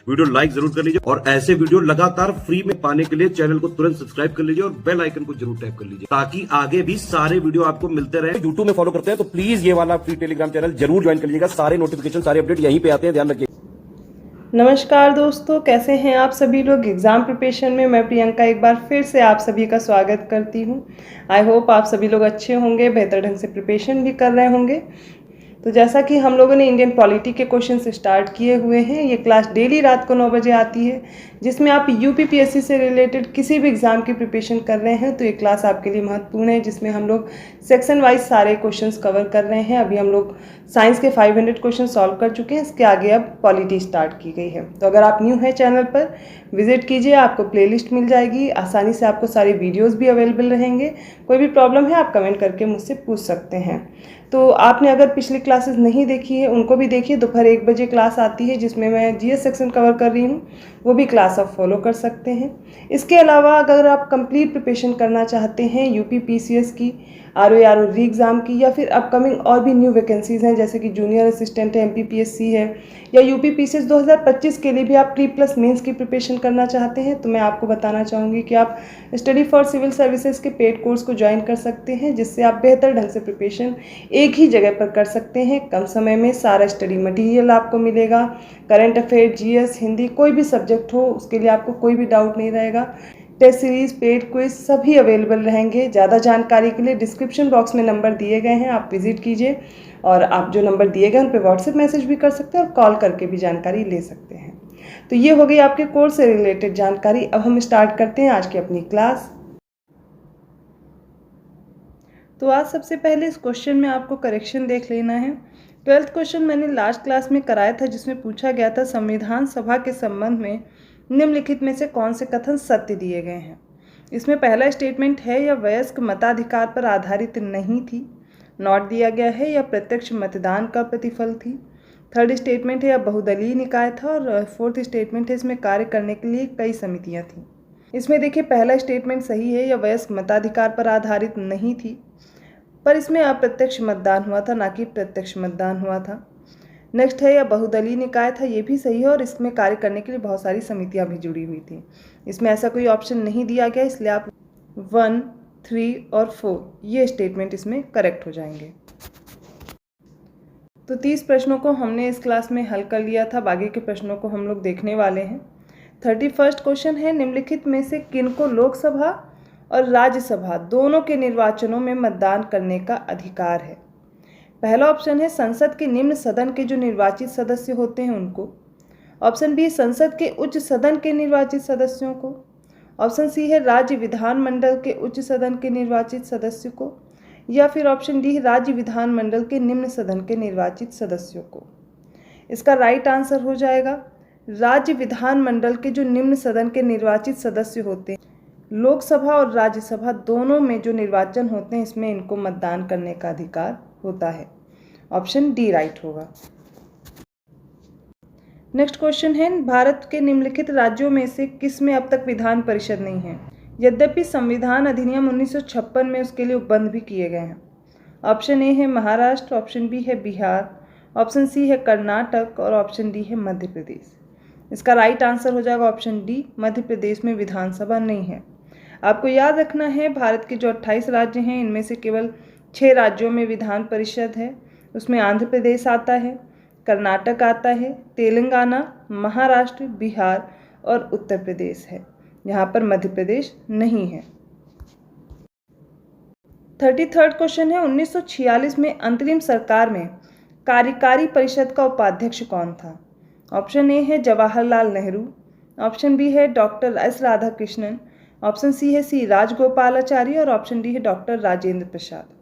Video like जरूर कर लीजिए और ऐसे वीडियो लगातार फ्री में पाने के लिए चैनल को तुरंत सब्सक्राइब कर लीजिए और बेल आइकन को जरूर टैप कर लीजिए ताकि आगे भी सारे वीडियो आपको मिलते रहे। यूट्यूब में फॉलो करते हैं तो प्लीज ये वाला फ्री टेलीग्राम चैनल जरूर ज्वाइन कर लीजिएगा। सारे नोटिफिकेशन सारे अपडेट यहीं पे आते हैं, ध्यान रखिए। नमस्कार दोस्तों, कैसे हैं आप सभी लोग। एग्ज़ाम प्रिपरेशन में मैं प्रियंका एक बार फिर से आप सभी का स्वागत करती हूं। आई होप आप सभी लोग अच्छे होंगे, बेहतर ढंग से प्रिपरेशन भी कर रहे होंगे। तो जैसा कि हम लोगों ने इंडियन पॉलिटी के क्वेश्चन स्टार्ट किए हुए हैं, ये क्लास डेली रात को 9 बजे आती है, जिसमें आप यूपीपीएससी से रिलेटेड किसी भी एग्ज़ाम की प्रिपरेशन कर रहे हैं तो ये क्लास आपके लिए महत्वपूर्ण है, जिसमें हम लोग सेक्शन वाइज सारे क्वेश्चंस कवर कर रहे हैं। अभी हम लोग साइंस के 500 क्वेश्चन सॉल्व कर चुके हैं, इसके आगे अब पॉलिटी स्टार्ट की गई है। तो अगर आप न्यू हैं चैनल पर, विजिट कीजिए, आपको प्लेलिस्ट मिल जाएगी, आसानी से आपको सारे वीडियोस भी अवेलेबल रहेंगे। कोई भी प्रॉब्लम है आप कमेंट करके मुझसे पूछ सकते हैं। तो आपने अगर पिछली क्लासेस नहीं देखी है उनको भी देखिए। दोपहर 1 बजे क्लास आती है जिसमें मैं जीएस सेक्शन कवर कर रही हूँ, वो भी क्लास आप फॉलो कर सकते हैं। इसके अलावा अगर आप कंप्लीट प्रिपरेशन करना चाहते हैं यूपी पीसीएस की, आरओ री एग्ज़ाम की, या फिर अपकमिंग और भी न्यू वैकेंसीज़ हैं जैसे कि जूनियर असिस्टेंट है, एमपीपीएससी है, या यूपी पीसीएस 2025 के लिए भी आप प्री प्लस मेंस की प्रिपरेशन करना चाहते हैं, तो मैं आपको बताना चाहूँगी कि आप स्टडी फॉर सिविल सर्विसेज के पेड कोर्स को ज्वाइन कर सकते हैं, जिससे आप बेहतर ढंग से प्रिपरेशन एक ही जगह पर कर सकते हैं। कम समय में सारा स्टडी मटेरियल आपको मिलेगा। करंट अफेयर, जीएस, हिंदी, कोई भी सब्जेक्ट हो उसके लिए आपको कोई भी डाउट नहीं रहेगा। टेस्ट सीरीज, पेड क्विज सभी अवेलेबल रहेंगे। ज़्यादा जानकारी के लिए डिस्क्रिप्शन बॉक्स में नंबर दिए गए हैं, आप विजिट कीजिए और आप जो नंबर दिए गए उन पर व्हाट्सएप मैसेज भी कर सकते हैं और कॉल करके भी जानकारी ले सकते हैं। तो ये हो गई आपके कोर्स से रिलेटेड जानकारी। अब हम स्टार्ट करते हैं आज की अपनी क्लास। तो आज सबसे पहले इस क्वेश्चन में आपको करेक्शन देख लेना है। 12th क्वेश्चन मैंने लास्ट क्लास में कराया था, जिसमें पूछा गया था संविधान सभा के संबंध में निम्नलिखित में से कौन से कथन सत्य दिए गए हैं। इसमें पहला स्टेटमेंट है या वयस्क मताधिकार पर आधारित नहीं थी, नॉट दिया गया है या प्रत्यक्ष मतदान का प्रतिफल थी। थर्ड स्टेटमेंट है या बहुदलीय निकाय था, और फोर्थ स्टेटमेंट है इसमें कार्य करने के लिए कई समितियां थीं। इसमें देखिए पहला स्टेटमेंट सही है, या वयस्क मताधिकार पर आधारित नहीं थी, पर इसमें अप्रत्यक्ष मतदान हुआ था, ना कि प्रत्यक्ष मतदान हुआ था। नेक्स्ट है या बहुदलीय निकाय था, ये भी सही है, और इसमें कार्य करने के लिए बहुत सारी समितियां भी जुड़ी हुई थी। इसमें ऐसा कोई ऑप्शन नहीं दिया गया, इसलिए आप 1, 3 और 4 ये स्टेटमेंट इसमें करेक्ट हो जाएंगे। तो 30 प्रश्नों को हमने इस क्लास में हल कर लिया था, बाकी के प्रश्नों को हम लोग देखने वाले हैं। 31st क्वेश्चन है, निम्नलिखित में से किनको लोकसभा और राज्यसभा दोनों के निर्वाचनों में मतदान करने का अधिकार है। पहला ऑप्शन है संसद के निम्न सदन के जो निर्वाचित सदस्य होते हैं उनको। ऑप्शन बी संसद के उच्च सदन के निर्वाचित सदस्यों को। ऑप्शन सी है राज्य विधानमंडल के उच्च सदन के निर्वाचित सदस्य को, या फिर ऑप्शन डी राज्य विधानमंडल के निम्न सदन के निर्वाचित सदस्यों को। इसका राइट आंसर हो जाएगा राज्य विधानमंडल के जो निम्न सदन के निर्वाचित सदस्य होते हैं। लोकसभा और राज्यसभा दोनों में जो निर्वाचन होते हैं इसमें इनको मतदान करने का अधिकार होता है। ऑप्शन डी राइट होगा। नेक्स्ट क्वेश्चन है, भारत के निम्नलिखित राज्यों में से किस में अब तक विधान परिषद नहीं है, यद्यपि संविधान अधिनियम 1956 में उसके लिए उपबंध भी किए गए हैं। ऑप्शन ए है महाराष्ट्र, ऑप्शन बी है बिहार, ऑप्शन सी है कर्नाटक और ऑप्शन डी है मध्य प्रदेश। इसका राइट आंसर हो जाएगा ऑप्शन डी, मध्य प्रदेश में विधानसभा नहीं है। आपको याद रखना है भारत के जो 28 राज्य हैं इनमें से केवल 6 राज्यों में विधान परिषद है। उसमें आंध्र प्रदेश आता है, कर्नाटक आता है, तेलंगाना, महाराष्ट्र, बिहार और उत्तर प्रदेश है। यहाँ पर मध्य प्रदेश नहीं है। 33rd क्वेश्चन है, 1946 में अंतरिम सरकार में कार्यकारी परिषद का उपाध्यक्ष कौन था। ऑप्शन ए है जवाहरलाल नेहरू, ऑप्शन बी है doctor S Radhakrishnan, option C है सी राजगोपालाचारी और ऑप्शन डी है डॉक्टर राजेंद्र प्रसाद।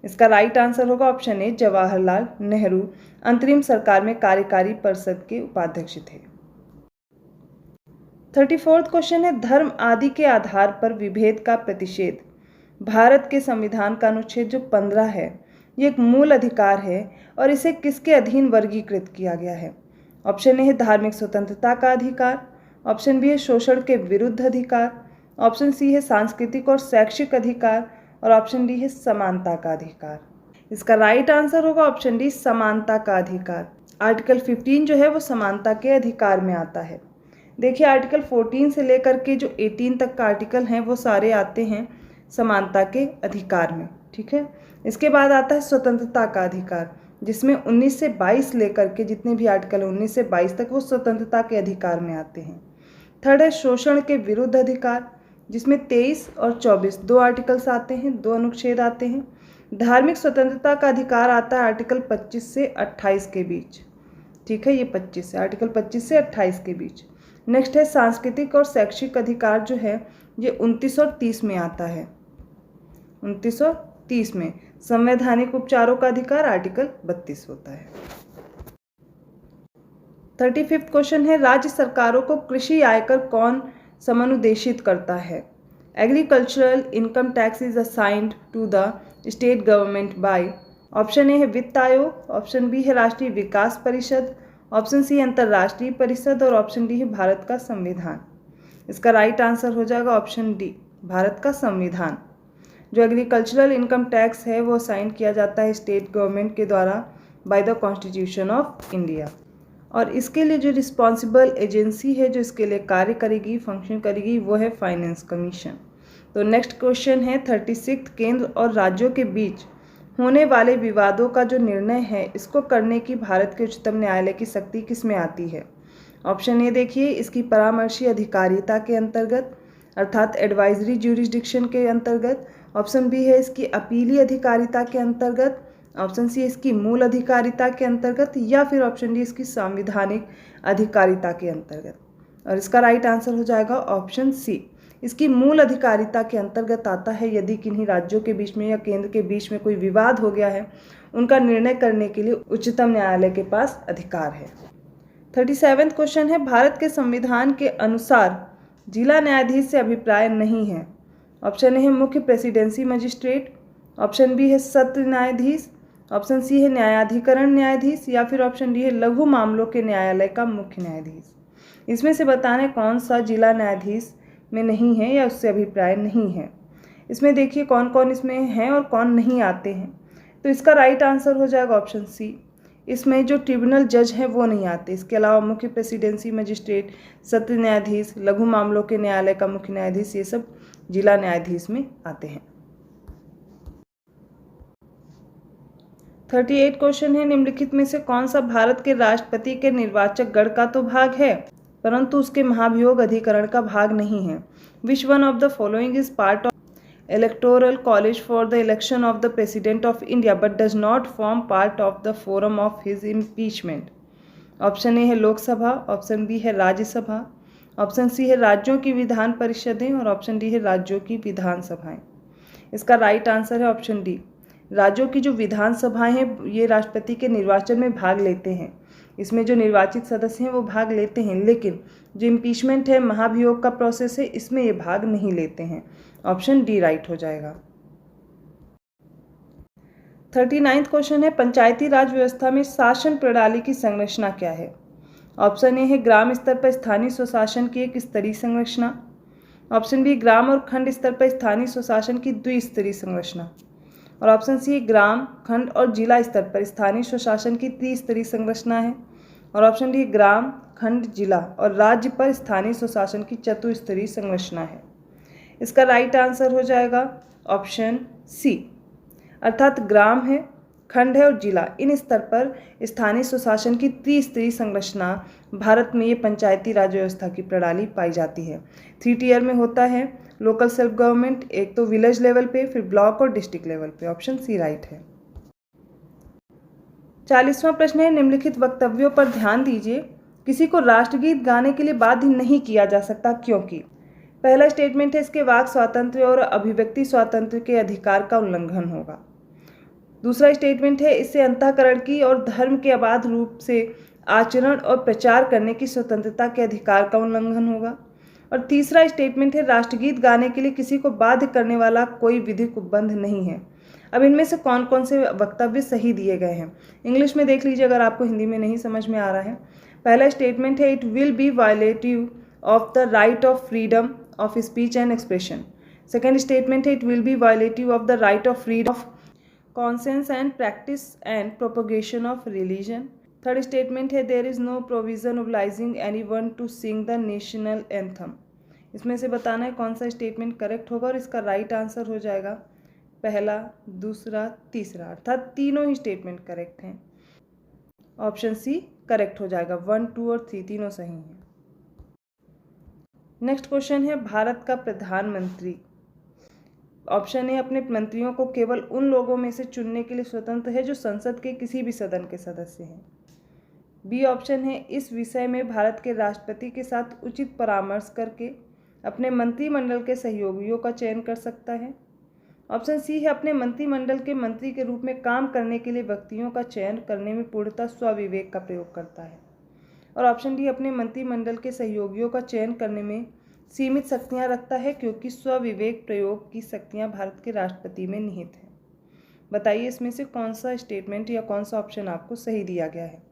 इसका राइट आंसर होगा ऑप्शन ए जवाहरलाल नेहरू अंतरिम सरकार में कार्यकारी परिषद के उपाध्यक्ष थे। 34th क्वेश्चन है, धर्म आदि के आधार पर विभेद का प्रतिषेध भारत के संविधान का अनुच्छेद जो 15 है ये एक मूल अधिकार है और इसे किसके अधीन वर्गीकृत किया गया है। ऑप्शन ए है धार्मिक स्वतंत्रता का अधिकार, ऑप्शन बी है शोषण के विरुद्ध अधिकार, ऑप्शन सी है सांस्कृतिक और शैक्षिक अधिकार और ऑप्शन डी है समानता का अधिकार। इसका राइट आंसर होगा ऑप्शन डी समानता का अधिकार। आर्टिकल 15 जो है वो समानता के अधिकार में आता है। देखिए आर्टिकल 14 से लेकर के जो 18 तक का आर्टिकल हैं वो सारे आते हैं समानता के अधिकार में, ठीक है। इसके बाद आता है स्वतंत्रता का अधिकार, जिसमें 19 से 22 लेकर के जितने भी आर्टिकल 19 से 22 तक वो स्वतंत्रता के अधिकार में आते हैं। थर्ड है शोषण के विरुद्ध अधिकार, जिसमें 23 और 24 दो आर्टिकल्स आते हैं, दो अनुच्छेद आते हैं। धार्मिक स्वतंत्रता का अधिकार आता है आर्टिकल 25 से 28 के बीच, ठीक है, ये 25 से आर्टिकल 25 से 28 के बीच। नेक्स्ट है सांस्कृतिक और शैक्षिक अधिकार जो है ये 29 और 30 में आता है। 29 और 30 में संवैधानिक उपचारों का अधिकार आर्टिकल 32 होता है। 35वां क्वेश्चन है राज्य सरकारों को कृषि आयकर कौन समनुदेशित करता है? Agricultural income tax is assigned to the state government by. Option A है वित्त आयोग, ऑप्शन बी है राष्ट्रीय विकास परिषद, ऑप्शन सी अंतर्राष्ट्रीय परिषद और ऑप्शन डी है भारत का संविधान। इसका राइट आंसर हो जाएगा ऑप्शन डी, भारत का संविधान। जो एग्रीकल्चरल इनकम टैक्स है वो असाइन किया जाता है स्टेट गवर्नमेंट के द्वारा by the constitution of India, और इसके लिए जो रिस्पॉन्सिबल एजेंसी है जो इसके लिए कार्य करेगी, फंक्शन करेगी, वो है फाइनेंस कमीशन। तो नेक्स्ट क्वेश्चन है 36 केंद्र और राज्यों के बीच होने वाले विवादों का जो निर्णय है इसको करने की भारत के उच्चतम न्यायालय की शक्ति किस में आती है? ऑप्शन ए देखिए इसकी परामर्शी अधिकारिता के अंतर्गत अर्थात एडवाइजरी ज्यूरिसडिक्शन के अंतर्गत, ऑप्शन बी है इसकी अपीली अधिकारिता के अंतर्गत, ऑप्शन सी इसकी मूल अधिकारिता के अंतर्गत, या फिर ऑप्शन डी इसकी संवैधानिक अधिकारिता के अंतर्गत। और इसका राइट आंसर हो जाएगा ऑप्शन सी, इसकी मूल अधिकारिता के अंतर्गत आता है। यदि किन्हीं राज्यों के बीच में या केंद्र के बीच में कोई विवाद हो गया है उनका निर्णय करने के लिए उच्चतम न्यायालय के पास अधिकार है। 37वां क्वेश्चन है भारत के संविधान के अनुसार जिला न्यायाधीश से अभिप्राय नहीं है। ऑप्शन ए है मुख्य प्रेसिडेंसी मजिस्ट्रेट, ऑप्शन बी है सत्र न्यायाधीश, ऑप्शन सी है न्यायाधिकरण न्यायाधीश, या फिर ऑप्शन डी है लघु मामलों के न्यायालय का मुख्य न्यायाधीश। इसमें से बताना है कौन सा जिला न्यायाधीश में नहीं है या उससे अभिप्राय नहीं है। इसमें देखिए कौन कौन इसमें हैं और कौन नहीं आते हैं। तो इसका राइट आंसर हो जाएगा ऑप्शन सी, इसमें जो ट्रिब्यूनल जज हैं वो नहीं आते। इसके अलावा मुख्य प्रेसिडेंसी मजिस्ट्रेट, सत्र न्यायाधीश, लघु मामलों के न्यायालय का मुख्य न्यायाधीश, ये सब जिला न्यायाधीश में आते हैं। 38 क्वेश्चन है निम्नलिखित में से कौन सा भारत के राष्ट्रपति के निर्वाचक गण का तो भाग है परंतु उसके महाभियोग अधिकरण का भाग नहीं है? Which one of the following is part of electoral college for the election of the president of India but does not form part of the forum of his impeachment? Option A है Lok Sabha, option B है Rajya Sabha, option C है राज्यों की विधान परिषदें और option D है राज्यों की विधानसभाएं। इसका राइट आंसर है ऑप्शन डी, राज्यों की जो विधानसभाएं हैं ये राष्ट्रपति के निर्वाचन में भाग लेते हैं। इसमें जो निर्वाचित सदस्य हैं वो भाग लेते हैं, लेकिन जो इम्पीचमेंट है, महाभियोग का प्रोसेस है, इसमें ये भाग नहीं लेते हैं। ऑप्शन डी राइट हो जाएगा। 39वां क्वेश्चन है पंचायती राज व्यवस्था में शासन प्रणाली की संरचना क्या है? ऑप्शन ए है ग्राम स्तर पर स्थानीय स्वशासन की एक स्तरीय संरचना, ऑप्शन बी ग्राम और खंड स्तर पर स्थानीय स्वशासन की द्विस्तरीय संरचना, और ऑप्शन सी ग्राम, खंड और जिला स्तर पर स्थानीय स्वशासन की त्रिस्तरीय संरचना है, और ऑप्शन डी ग्राम, खंड, जिला और राज्य पर स्थानीय स्वशासन की चतुस्तरीय संरचना है। इसका राइट आंसर हो जाएगा ऑप्शन सी, अर्थात ग्राम है, खंड है और जिला, इन स्तर पर स्थानीय स्वशासन की त्रिस्तरीय संरचना भारत में ये पंचायती राज व्यवस्था की प्रणाली पाई जाती है। 3 टियर में होता है लोकल सेल्फ गवर्नमेंट, एक तो विलेज लेवल पे, फिर ब्लॉक और डिस्ट्रिक्ट लेवल पे। ऑप्शन सी राइट है। 40वां प्रश्न है निम्नलिखित वक्तव्यों पर ध्यान दीजिए। किसी को राष्ट्रगीत गाने के लिए बाध्य नहीं किया जा सकता क्योंकि? पहला स्टेटमेंट है इसके वाक स्वातंत्र्य और अभिव्यक्ति स्वातंत्र्य के अधिकार का उल्लंघन होगा। दूसरा स्टेटमेंट है इससे अंतःकरण की और धर्म के अबाध रूप से आचरण और प्रचार करने की स्वतंत्रता के अधिकार का उल्लंघन होगा। और तीसरा स्टेटमेंट है राष्ट्रगीत गाने के लिए किसी को बाध्य करने वाला कोई विधिक उपबंध नहीं है। अब इनमें से कौन कौन से वक्तव्य सही दिए गए हैं इंग्लिश में देख लीजिए अगर आपको हिंदी में नहीं समझ में आ रहा है। पहला स्टेटमेंट है it will be violative of the right of freedom of speech and expression. Second statement है it will be violative of the right of freedom of conscience and practice and propagation of religion. Third statement है there is no provision obliging anyone to sing the national anthem. इसमें से बताना है कौन सा statement correct होगा और इसका राइट आंसर हो जाएगा पहला, दूसरा, तीसरा, अर्थात तीनों ही स्टेटमेंट करेक्ट हैं। ऑप्शन सी करेक्ट हो जाएगा, 1, 2 और 3 तीनों सही हैं। नेक्स्ट क्वेश्चन है भारत का प्रधानमंत्री। ऑप्शन ए अपने मंत्रियों को केवल उन लोगों में से चुनने के लिए स्वतंत्र है जो संसद के किसी भी सदन के सदस्य हैं। बी ऑप्शन है इस विषय में भारत के राष्ट्रपति के साथ उचित परामर्श करके अपने मंत्रिमंडल के सहयोगियों का चयन कर सकता है। ऑप्शन सी है अपने मंत्रिमंडल के मंत्री के रूप में काम करने के लिए व्यक्तियों का चयन करने में पूर्णतः स्वविवेक का प्रयोग करता है। और ऑप्शन डी अपने मंत्रिमंडल के सहयोगियों का चयन करने में सीमित शक्तियां रखता है क्योंकि स्वविवेक प्रयोग की शक्तियां भारत के राष्ट्रपति में निहित हैं। बताइए इसमें से कौन सा स्टेटमेंट या कौन सा ऑप्शन आपको सही दिया गया है।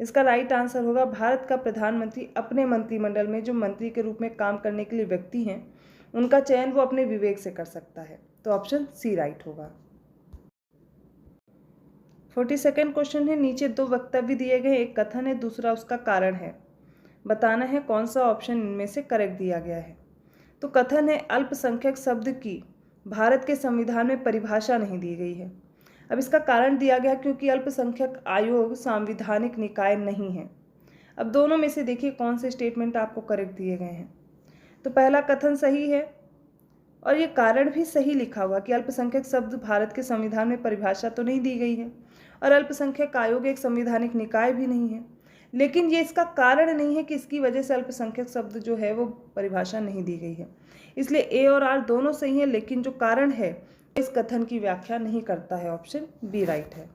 इसका राइट आंसर होगा भारत का प्रधानमंत्री अपने मंत्रिमंडल में जो मंत्री के रूप में काम करने के लिए व्यक्ति हैं उनका चयन वो अपने विवेक से कर सकता है। तो ऑप्शन सी राइट होगा। 42वां क्वेश्चन है नीचे दो वक्तव्य दिए गए, एक कथन है दूसरा उसका कारण है। बताना है कौन सा ऑप्शन इनमें से करेक्ट दिया गया है। तो कथन है अल्पसंख्यक शब्द की भारत के संविधान में परिभाषा नहीं दी गई है। अब इसका कारण दिया गया क्योंकि अल्पसंख्यक आयोग संवैधानिक निकाय नहीं है। अब दोनों में से देखिए कौन से स्टेटमेंट आपको करेक्ट दिए गए हैं। तो पहला कथन सही है और ये कारण भी सही लिखा हुआ कि अल्पसंख्यक शब्द भारत के संविधान में परिभाषा तो नहीं दी गई है और अल्पसंख्यक आयोग एक संवैधानिक निकाय भी नहीं है, लेकिन ये इसका कारण नहीं है कि इसकी वजह से अल्पसंख्यक शब्द जो है वो परिभाषा नहीं दी गई है। इसलिए ए और आर दोनों सही हैं, लेकिन जो कारण है इस कथन की व्याख्या नहीं करता है। ऑप्शन बी राइट है।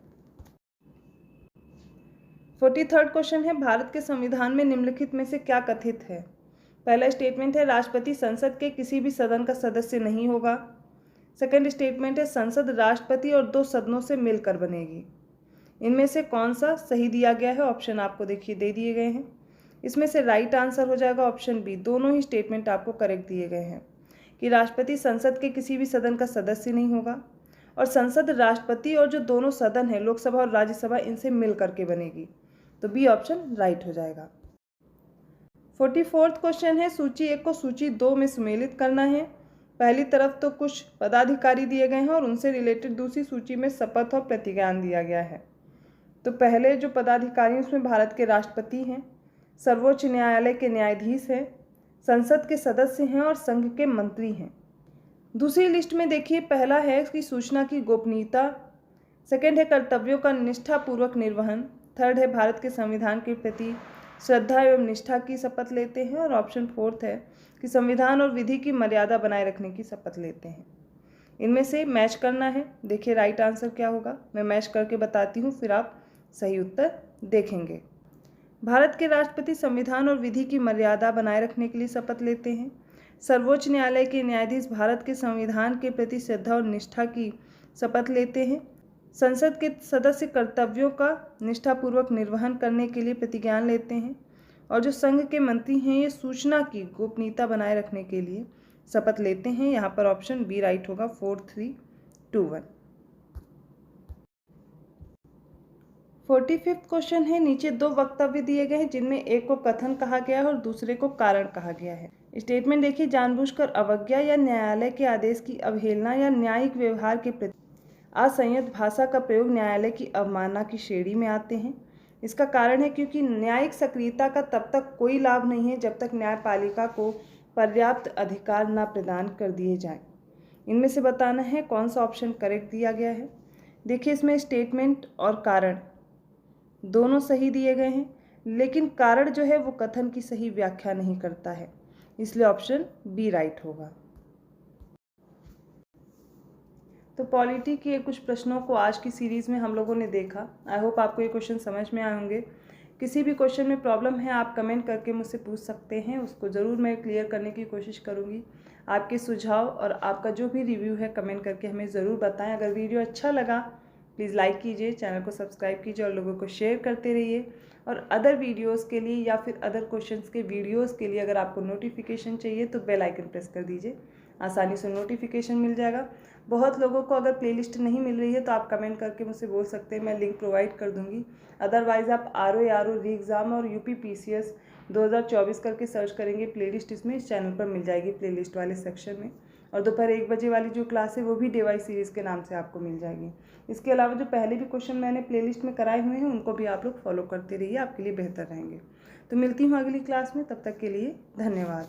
43वां क्वेश्चन है भारत के संविधान में निम्नलिखित में से क्या कथित है। पहला स्टेटमेंट है राष्ट्रपति संसद के किसी भी सदन का सदस्य नहीं होगा। सेकंड स्टेटमेंट है संसद राष्ट्रपति और 2 सदनों से मिलकर बनेगी। इनमें से कौन सा सही दिया गया है। ऑप्शन आपको देखिए दे दिए गए हैं। इसमें से राइट आंसर हो जाएगा ऑप्शन बी। दोनों ही स्टेटमेंट आपको करेक्ट दिए गए हैं कि राष्ट्रपति संसद के किसी भी सदन का सदस्य नहीं होगा और संसद राष्ट्रपति और जो दोनों सदन हैं लोकसभा और राज्यसभा इनसे मिल करके बनेगी। तो बी ऑप्शन राइट हो जाएगा। 44वां क्वेश्चन है सूची 1 को सूची 2 में सम्मिलित करना है। पहली तरफ तो कुछ पदाधिकारी दिए गए हैं और उनसे रिलेटेड दूसरी सूची में शपथ और प्रतिज्ञान दिया गया है। तो पहले जो पदाधिकारी उसमें भारत के राष्ट्रपति हैं, सर्वोच्च न्यायालय के न्यायाधीश हैं, संसद के सदस्य हैं और संघ के मंत्री हैं। दूसरी लिस्ट में देखिए पहला है कि सूचना की गोपनीयता, सेकंड है कर्तव्यों का निष्ठापूर्वक निर्वहन, थर्ड है भारत के संविधान के प्रति श्रद्धा एवं निष्ठा की शपथ लेते हैं और ऑप्शन 4 है कि संविधान और विधि की मर्यादा बनाए रखने की शपथ लेते हैं। इनमें से मैच करना है। देखिए राइट आंसर क्या होगा, मैं मैच करके बताती हूँ फिर आप सही उत्तर देखेंगे। भारत के राष्ट्रपति संविधान और विधि की मर्यादा बनाए रखने के लिए शपथ लेते हैं। सर्वोच्च न्यायालय के न्यायाधीश भारत के संविधान के प्रति श्रद्धा और निष्ठा की शपथ लेते हैं। संसद के सदस्य कर्तव्यों का निष्ठापूर्वक निर्वहन करने के लिए प्रतिज्ञान लेते हैं और जो संघ के मंत्री हैं ये सूचना की गोपनीयता बनाए रखने के लिए शपथ लेते हैं। यहाँ पर ऑप्शन बी राइट होगा। 4, 3, 2, 1। 45वां क्वेश्चन है नीचे 2 वक्तव्य दिए गए हैं जिनमें एक को कथन कहा गया है और दूसरे को कारण कहा गया है। स्टेटमेंट देखिए जानबूझकर अवज्ञा या न्यायालय के आदेश की अवहेलना या न्यायिक व्यवहार के प्रति असंयत भाषा का प्रयोग न्यायालय की अवमानना की श्रेणी में आते हैं। इसका कारण है क्योंकि न्यायिक सक्रियता का तब तक कोई लाभ नहीं है जब तक न्यायपालिका को पर्याप्त अधिकार न प्रदान कर दिए जाएं। इनमें से बताना है कौन सा ऑप्शन करेक्ट दिया गया है। देखिए इसमें स्टेटमेंट और कारण दोनों सही दिए गए हैं, लेकिन कारण जो है वो कथन की सही व्याख्या नहीं करता है, इसलिए ऑप्शन बी राइट होगा। तो पॉलिटी के कुछ प्रश्नों को आज की सीरीज़ में हम लोगों ने देखा। आई होप आपको ये क्वेश्चन समझ में आए होंगे। किसी भी क्वेश्चन में प्रॉब्लम है आप कमेंट करके मुझसे पूछ सकते हैं, उसको ज़रूर मैं क्लियर करने की कोशिश करूँगी। आपके सुझाव और आपका जो भी रिव्यू है कमेंट करके हमें ज़रूर बताएं। अगर वीडियो अच्छा लगा प्लीज़ लाइक कीजिए, चैनल को सब्सक्राइब कीजिए और लोगों को शेयर करते रहिए। और अदर वीडियोज़ के लिए या फिर अदर क्वेश्चंस के वीडियोज़ के लिए अगर आपको नोटिफिकेशन चाहिए तो बेल आइकन प्रेस कर दीजिए। आसानी से नोटिफिकेशन मिल जाएगा। बहुत लोगों को अगर प्लेलिस्ट नहीं मिल रही है तो आप कमेंट करके मुझसे बोल सकते हैं, मैं लिंक प्रोवाइड कर दूंगी। अदरवाइज़ आप RO री एग्ज़ाम और UP PCS 2024 करके सर्च करेंगे, प्लेलिस्ट इसमें इस चैनल पर मिल जाएगी प्लेलिस्ट वाले सेक्शन में। और दोपहर 1 बजे वाली जो क्लास है वो भी DY सीरीज़ के नाम से आपको मिल जाएगी। इसके अलावा जो पहले भी क्वेश्चन मैंने प्लेलिस्ट में कराए हुए हैं उनको भी आप लोग फॉलो करते रहिए, आपके लिए बेहतर रहेंगे। तो मिलती हूँ अगली क्लास में, तब तक के लिए धन्यवाद।